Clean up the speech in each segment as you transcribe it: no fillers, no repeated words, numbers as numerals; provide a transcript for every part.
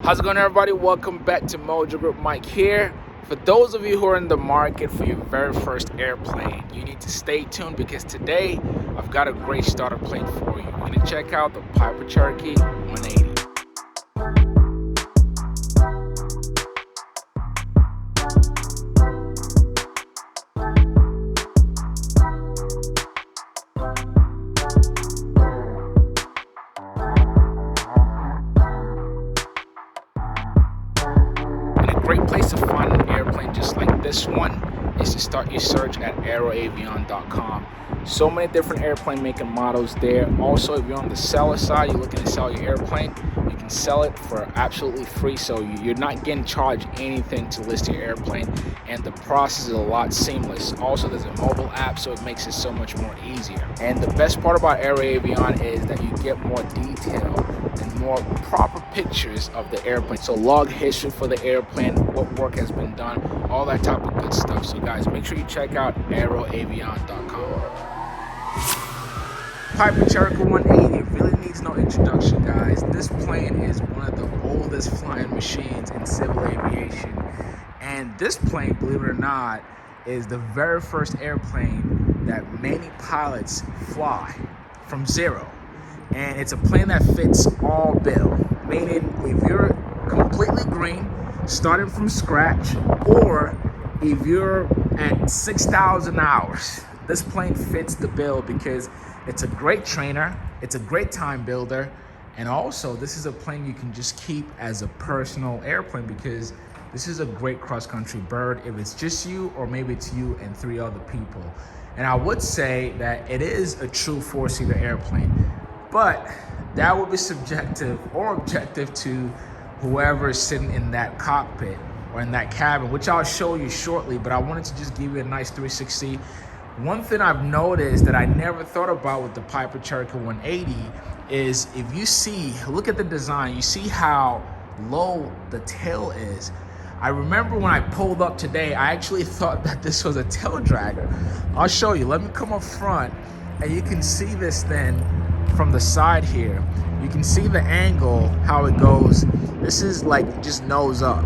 How's it going, everybody? Welcome back to Mojo Group. Mike here. For those of you who are in the market for your very first airplane, you need to stay tuned because today I've got a great starter plane for you. You're going to check out the Piper Cherokee 180. Great place to find an airplane just like this one is to start your search at aeroavion.com. So many different airplane make and models there. Also, if you're on the seller side, you're looking to sell your airplane, you can sell it for absolutely free, so you're not getting charged anything to list your airplane, and the process is a lot seamless. Also, there's a mobile app, so it makes it so much more easier. And the best part about AeroAvion is that you get more detail and more proper pictures of the airplane. So log history for the airplane, what work has been done, all that type of good stuff. So guys, make sure you check out aeroavion.com. Piper Cherokee 180 really needs no introduction, guys. This plane is one of the oldest flying machines in civil aviation. And this plane, believe it or not, is the very first airplane that many pilots fly from zero. And it's a plane that fits all bill, meaning if you're completely green, starting from scratch, or if you're at 6,000 hours, this plane fits the bill because it's a great trainer, it's a great time builder, and also this is a plane you can just keep as a personal airplane because this is a great cross-country bird if it's just you, or maybe it's you and 3 other people. And I would say that it is a true 4-seater airplane, but that would be subjective or objective to whoever is sitting in that cockpit or in that cabin, which I'll show you shortly, but I wanted to just give you a nice 360. One thing I've noticed that I never thought about with the Piper Cherokee 180 is if you see, look at the design, you see how low the tail is. I remember when I pulled up today, I actually thought that this was a tail dragger. I'll show you. Let me come up front and you can see this thing from the side here. You can see the angle, how it goes. This is like just nose up,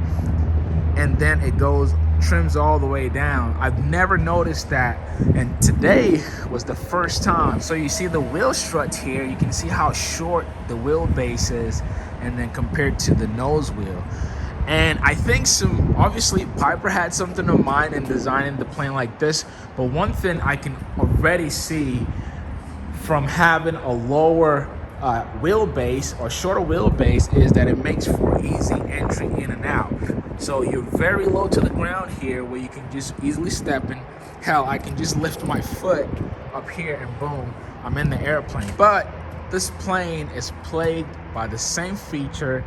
and then it goes, trims all the way down. I've never noticed that, and today was the first time. So you see the wheel struts here, you can see how short the wheelbase is, and then compared to the nose wheel. And I think obviously Piper had something in mind in designing the plane like this, but one thing I can already see from having a lower wheelbase or shorter wheelbase is that it makes for easy entry in and out. So you're very low to the ground here where you can just easily step in. Hell, I can just lift my foot up here and boom, I'm in the airplane. But this plane is plagued by the same feature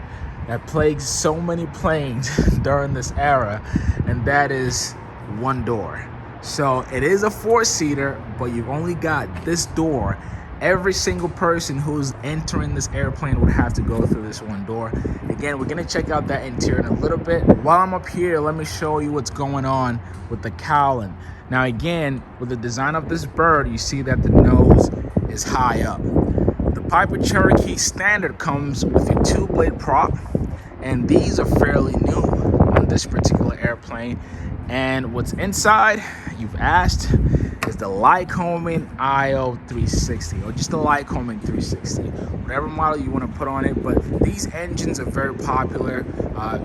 that plagues so many planes during this era, and that is one door. So it is a 4-seater, but you've only got this door. Every single person who's entering this airplane would have to go through this one door. Again, we're gonna check out that interior in a little bit. While I'm up here, let me show you what's going on with the cowling. Now again, with the design of this bird, you see that the nose is high up. The Piper Cherokee standard comes with a 2-blade prop, and these are fairly new on this particular airplane. And what's inside, you've asked, is the Lycoming IO 360, or just the Lycoming 360, whatever model you want to put on it. But these engines are very popular.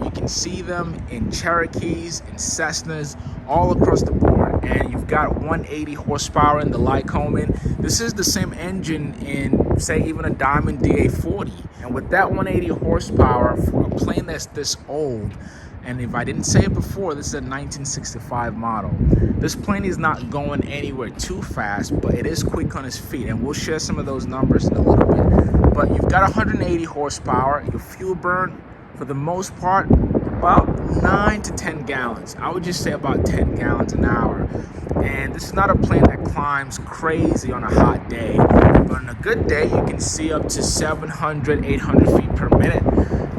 You can see them in Cherokees, in Cessnas, all across the board. And you've got 180 horsepower in the Lycoming. This is the same engine in, say, even a Diamond DA40. And with that 180 horsepower for a plane that's this old, and if I didn't say it before, this is a 1965 model. This plane is not going anywhere too fast, but it is quick on its feet, and we'll share some of those numbers in a little bit. But you've got 180 horsepower. Your fuel burn, for the most part, about 9 to 10 gallons. I would just say about 10 gallons an hour. And this is not a plane that climbs crazy on a hot day, but on a good day, you can see up to 700, 800 feet per minute.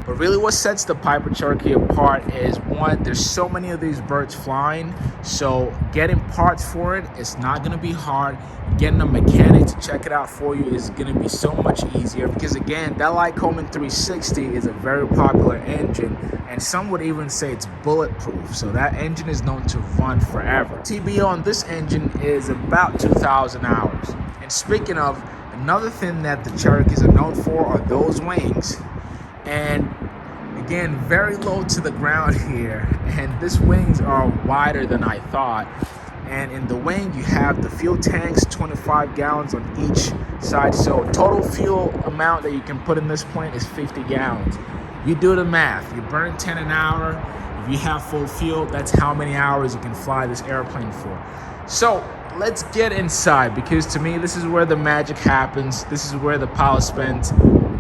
But really what sets the Piper Cherokee apart is, one, there's so many of these birds flying, so getting parts for it, it's not going to be hard. Getting a mechanic to check it out for you is going to be so much easier, because again, that Lycoming 360 is a very popular engine, and some would even say it's bulletproof, so that engine is known to run forever. TBO on this engine is about 2,000 hours. And speaking of, another thing that the Cherokees are known for are those wings. And again, very low to the ground here, and these wings are wider than I thought. And in the wing you have the fuel tanks, 25 gallons on each side, so total fuel amount that you can put in this plane is 50 gallons. You do the math, you burn 10 an hour. If you have full fuel, that's how many hours you can fly this airplane for. So let's get inside, because to me this is where the magic happens. This is where the pilot spends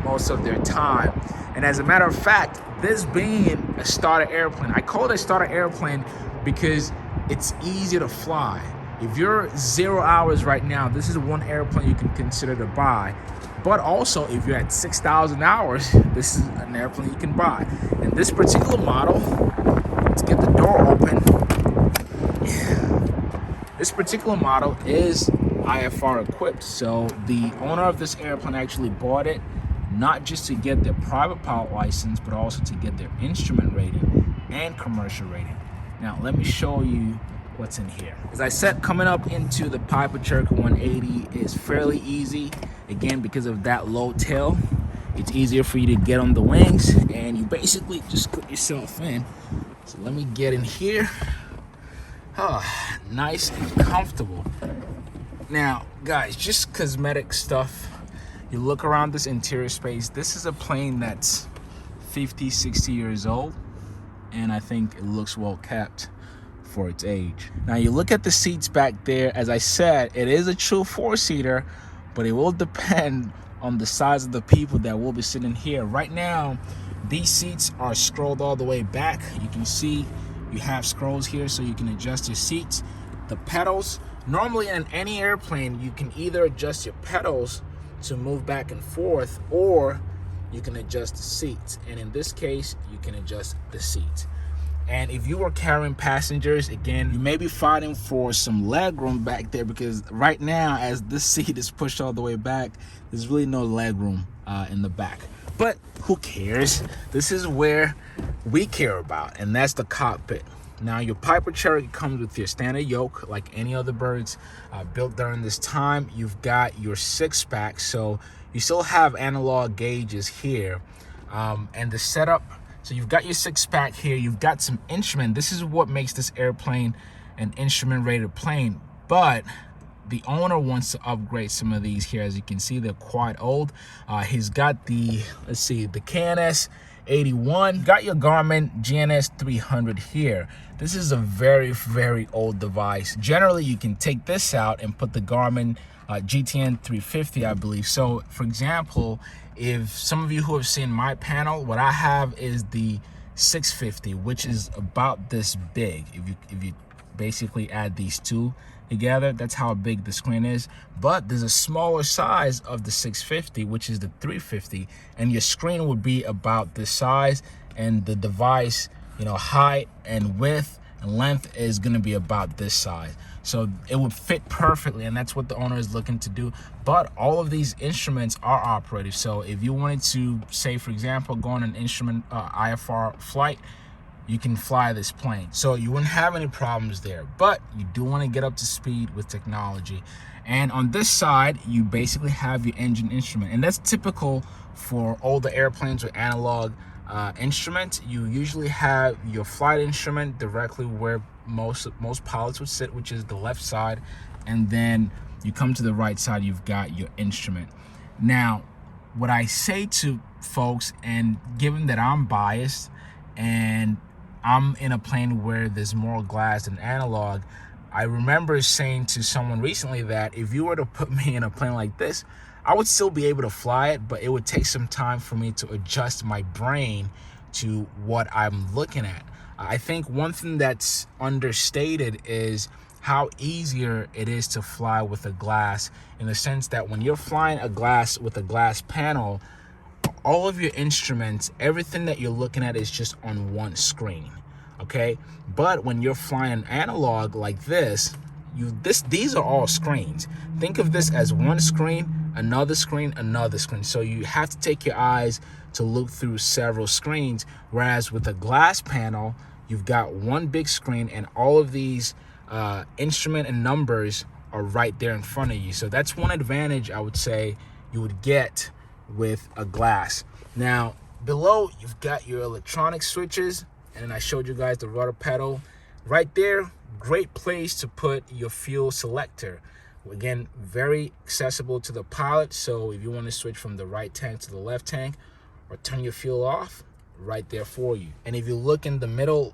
most of their time. And as a matter of fact, this being a starter airplane, I call it a starter airplane because it's easy to fly. If you're 0 hours right now, this is one airplane you can consider to buy. But also, if you're at 6,000 hours, this is an airplane you can buy. And this particular model, let's get the door open. This particular model is IFR equipped. So the owner of this airplane actually bought it not just to get their private pilot license, but also to get their instrument rating and commercial rating. Now, let me show you what's in here. As I said, coming up into the Piper Cherokee 180 is fairly easy. Again, because of that low tail, it's easier for you to get on the wings, and you basically just put yourself in. So let me get in here. Nice and comfortable. Now, guys, just cosmetic stuff. You look around this interior space. This is a plane that's 50, 60 years old, and I think it looks well kept for its age. Now you look at the seats back there. As I said, it is a true four-seater, but it will depend on the size of the people that will be sitting here. Right now, these seats are scrolled all the way back. You can see you have scrolls here so you can adjust your seats. The pedals, normally in any airplane, you can either adjust your pedals to move back and forth, or you can adjust the seats. And in this case, you can adjust the seats. And if you are carrying passengers, again, you may be fighting for some leg room back there, because right now, as this seat is pushed all the way back, there's really no leg room in the back. But who cares? This is where we care about, and that's the cockpit. Now, your Piper Cherokee comes with your standard yoke, like any other birds built during this time. You've got your six-pack, so you still have analog gauges here. And the setup, so you've got your six-pack here. You've got some instrument. This is what makes this airplane an instrument-rated plane. But the owner wants to upgrade some of these here. As you can see, they're quite old. He's got the, let's see, the KNS 81. Got your Garmin GNS 300 here. This is a very, very old device. Generally, you can take this out and put the Garmin GTN 350, I believe. So, for example, if some of you who have seen my panel, what I have is the 650, which is about this big. If you basically add these two together, that's how big the screen is. But there's a smaller size of the 650, which is the 350, and your screen would be about this size, and the device, you know, height and width and length is going to be about this size. So it would fit perfectly, and that's what the owner is looking to do. But all of these instruments are operative. So if you wanted to, say, for example, go on an instrument IFR flight, you can fly this plane. So you wouldn't have any problems there. But you do want to get up to speed with technology. And on this side, you basically have your engine instrument. And that's typical for older airplanes with analog instruments. You usually have your flight instrument directly where most pilots would sit, which is the left side. And then you come to the right side, you've got your instrument. Now, what I say to folks, and given that I'm biased and I'm in a plane where there's more glass than analog, I remember saying to someone recently that if you were to put me in a plane like this, I would still be able to fly it, but it would take some time for me to adjust my brain to what I'm looking at. I think one thing that's understated is how easier it is to fly with a glass, in the sense that when you're flying a glass with a glass panel, all of your instruments, everything that you're looking at is just on one screen, okay? But when you're flying analog like this, these are all screens. Think of this as one screen, another screen, another screen. So you have to take your eyes to look through several screens, whereas with a glass panel, you've got one big screen and all of these instrument and numbers are right there in front of you. So that's one advantage I would say you would get with a glass. Now below, you've got your electronic switches, and I showed you guys the rudder pedal right there. Great place to put your fuel selector. Again, very accessible to the pilot, so if you want to switch from the right tank to the left tank or turn your fuel off, right there for you. And if you look in the middle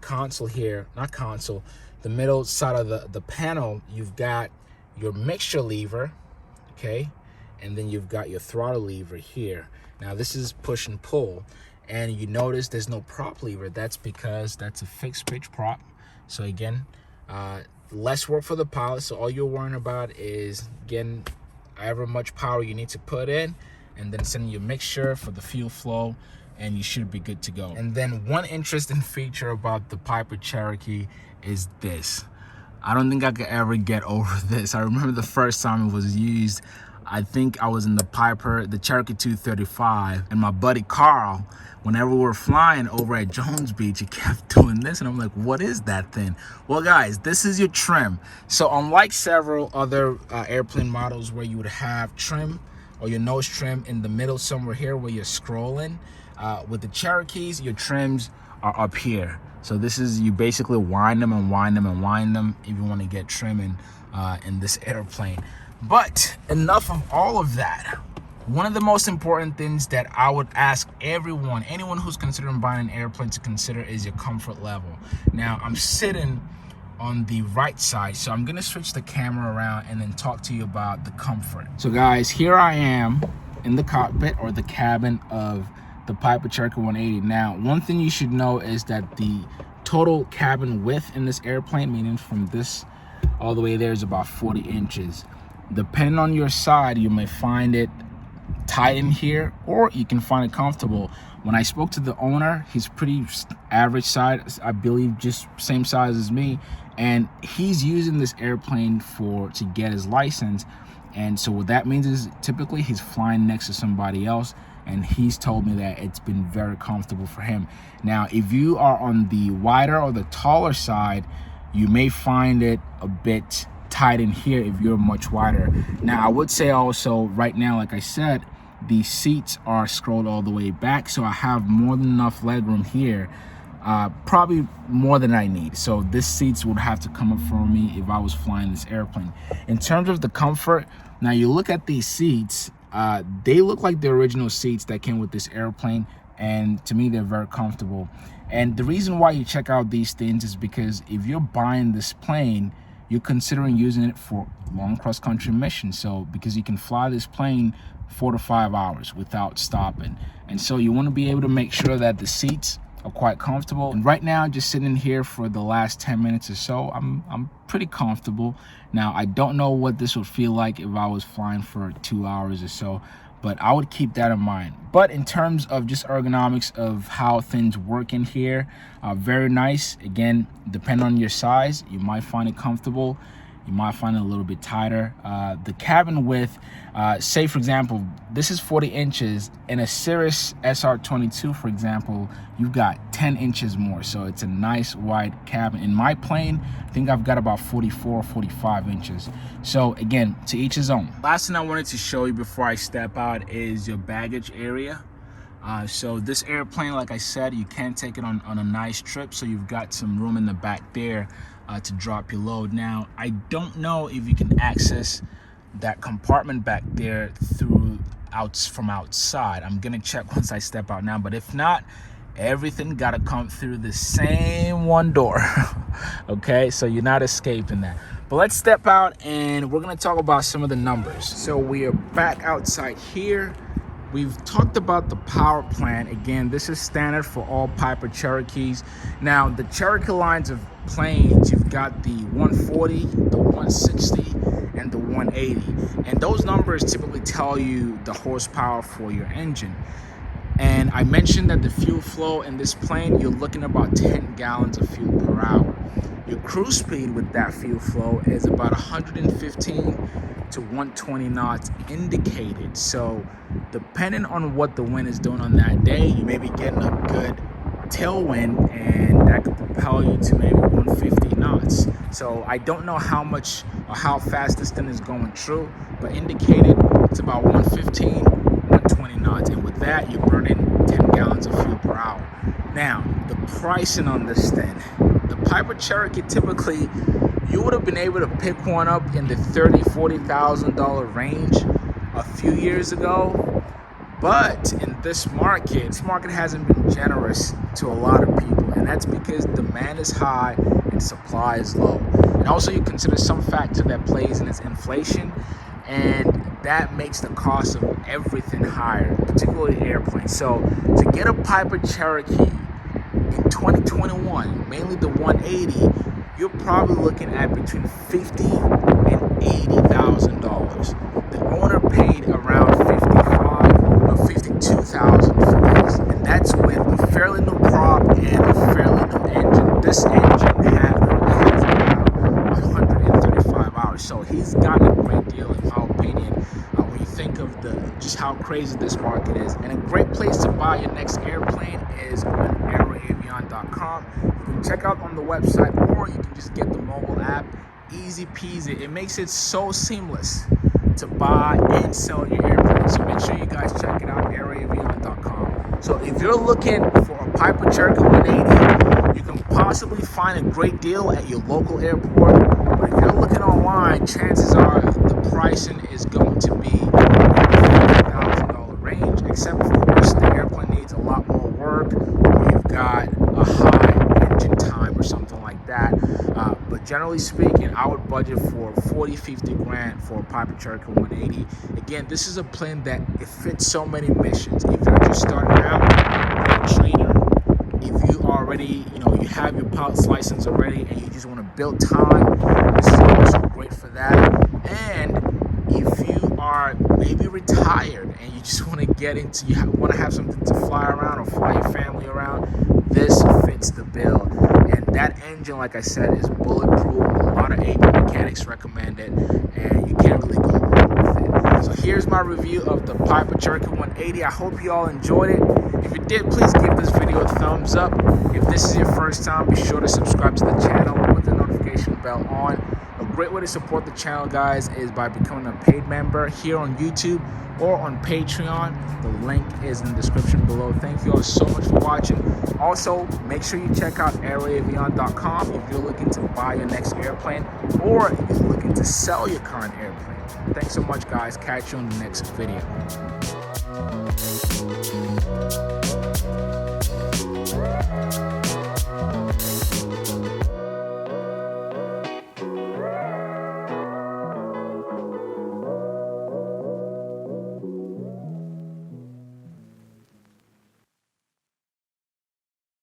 console here, not console, the middle side of the panel, you've got your mixture lever, okay, and then you've got your throttle lever here. Now this is push and pull, and you notice there's no prop lever. That's because that's a fixed pitch prop. So again, less work for the pilot. So all you're worrying about is getting however much power you need to put in, and then sending your mixture for the fuel flow, and you should be good to go. And then one interesting feature about the Piper Cherokee is this. I don't think I could ever get over this. I remember the first time it was used, I think I was in the Cherokee 235, and my buddy Carl, whenever we were flying over at Jones Beach, he kept doing this, and I'm like, what is that thing? Well guys, this is your trim. So unlike several other airplane models where you would have trim or your nose trim in the middle somewhere here where you're scrolling, with the Cherokees, your trims are up here. So this is, you basically wind them and wind them and wind them if you want to get trimming in this airplane. But enough of all of that. One of the most important things that I would ask anyone who's considering buying an airplane to consider is your comfort level. Now I'm sitting on the right side, so I'm gonna switch the camera around and then talk to you about the comfort. So guys, here I am in the cockpit or the cabin of the Piper Cherokee 180. Now, one thing you should know is that the total cabin width in this airplane, meaning from this all the way there, is about 40 inches. Depending on your side, you may find it tight in here, or you can find it comfortable. When I spoke to the owner, he's pretty average size, I believe just same size as me, and he's using this airplane to get his license. And so what that means is typically he's flying next to somebody else, and he's told me that it's been very comfortable for him. Now, if you are on the wider or the taller side, you may find it a bit tight in here if you're much wider. Now, I would say also right now, like I said, the seats are scrolled all the way back, so I have more than enough legroom here, probably more than I need. So this seats would have to come up for me if I was flying this airplane. In terms of the comfort, now you look at these seats, they look like the original seats that came with this airplane, and to me they're very comfortable. And the reason why you check out these things is because if you're buying this plane, you're considering using it for long cross-country missions. So because you can fly this plane 4 to 5 hours without stopping, and so you want to be able to make sure that the seats are quite comfortable. And right now, just sitting here for the last 10 minutes or so, I'm pretty comfortable. Now, I don't know what this would feel like if I was flying for 2 hours or so, but I would keep that in mind. But in terms of just ergonomics of how things work in here, very nice. Again, depending on your size, you might find it comfortable, you might find it a little bit tighter. The cabin width, say for example, this is 40 inches. In a Cirrus SR22, for example, you've got 10 inches more. So it's a nice wide cabin. In my plane, I think I've got about 44, 45 inches. So again, to each his own. Last thing I wanted to show you before I step out is your baggage area. So this airplane, like I said, you can take it on a nice trip. So you've got some room in the back there to drop your load. Now, I don't know if you can access that compartment back there from outside. I'm gonna check once I step out now, but if not, everything gotta come through the same one door. Okay, so you're not escaping that. But let's step out and we're gonna talk about some of the numbers. So we are back outside here. We've talked about the power plant. Again, this is standard for all Piper Cherokees. Now, the Cherokee lines of planes, you've got the 140, the 160, and the 180. And those numbers typically tell you the horsepower for your engine. And I mentioned that the fuel flow in this plane, you're looking at about 10 gallons of fuel per hour. Your cruise speed with that fuel flow is about 115 to 120 knots indicated. So depending on what the wind is doing on that day, you may be getting a good tailwind, and that could propel you to maybe 150 knots. So I don't know how much or how fast this thing is going through, but indicated it's about 115, 120 knots. And with that, you're burning 10 gallons of fuel per hour. Now, the pricing on this thing, the Piper Cherokee, typically you would have been able to pick one up in the $30,000-$40,000 range a few years ago. But in this market hasn't been generous to a lot of people, and that's because demand is high and supply is low. And also you consider some factor that plays in is inflation, and that makes the cost of everything higher, particularly airplanes. So to get a Piper Cherokee in 2021, mainly the 180, you're probably looking at between $50,000 and $80,000. The owner paid around $52,000 for this, and that's with a fairly new prop and a fairly new engine. This engine has about 135 hours, so he's got a great deal, in my opinion, when you think of just how crazy this market is. And a great place to buy your next airplane is on aeroavion.com. You can check out on the website, or you can just get the mobile app. Easy peasy. It makes it so seamless to buy and sell your airplane. So make sure you guys check it out, aeroavion.com. So if you're looking for a Piper Cherokee 180, you can possibly find a great deal at your local airport. But if you're looking online, chances are the pricing is going to be in the $50,000 range, except of course the airplane needs a lot more work, or you've got a high engine time or something like that. But generally speaking, I would budget for 40-50 grand for a Piper Cherokee 180. Again, this is a plane that it fits so many missions. If you're just starting out, you're a trainer. If you already, you have your pilot's license already and you just want to build time, this is also great for that. And if you are maybe retired and you just want to want to have something to fly around or fly your family around, this fits the bill. And that engine, like I said, is bulletproof. A lot of AP mechanics recommend it, and you can't really go wrong with it. So here's my review of the Piper Cherokee 180. I hope you all enjoyed it. If you did, please give this video a thumbs up. If this is your first time, be sure to subscribe to the channel with the notification bell on. A great way to support the channel, guys, is by becoming a paid member here on YouTube or on Patreon. The link is in the description below. Thank you all so much for watching. Also, make sure you check out aeroavion.com if you're looking to buy your next airplane, or if you're looking to sell your current airplane. Thanks so much, guys. Catch you on the next video.